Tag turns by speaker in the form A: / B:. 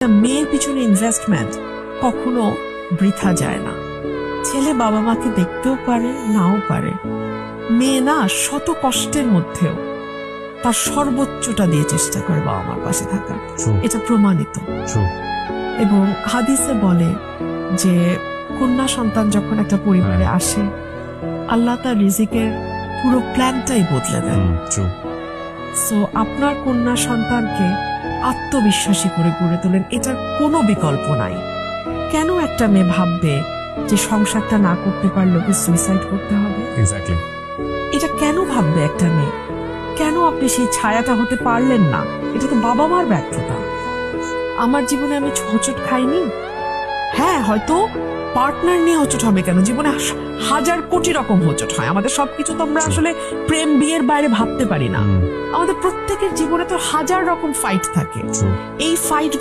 A: মেয়ের পিছনে ইনভেস্টমেন্ট কখনো বৃথা যায় না। ছেলে বাবা মাকে দেখতেও পারে, নাও পারে। মেয়ে না শত কষ্টের মধ্যেও তার সর্বোচ্চটা দিয়ে চেষ্টা করে বাবা মার পাশে থাকার। এটা প্রমাণিত। এবং হাদিসে বলে যে কন্যা সন্তান যখন একটা পরিবারে আসে, আল্লাহ তার রিজিকের পুরো প্ল্যানটাই বদলে দেন। সো আপনার কন্যা সন্তানকে আত্মবিশ্বাসী করে গড়ে তোলেন, এটার কোনো বিকল্প নাই। কেন একটা মেয়ে ভাববে যে সংসারটা না করতে পারলে ওকে সুইসাইড করতে হবে? এটা কেন ভাববে একটা মেয়ে? কেন আপনি সেই ছায়াটা হতে পারলেন না? এটা তো বাবা মার ব্যর্থতা। আমার জীবনে আমি হোঁচট খাইনি। হ্যাঁ, হয়তো পার্টনার নিয়ে হোঁচট হবে কেন, জীবনে হাজার কোটি রকম হোঁচট হয়। আমাদের সবকিছু তো আমরা আসলে প্রেম বিয়ের বাইরে ভাবতে পারি না। আমাদের প্রত্যেকের জীবনে তো হাজার রকম ফাইট থাকে। এই ফাইট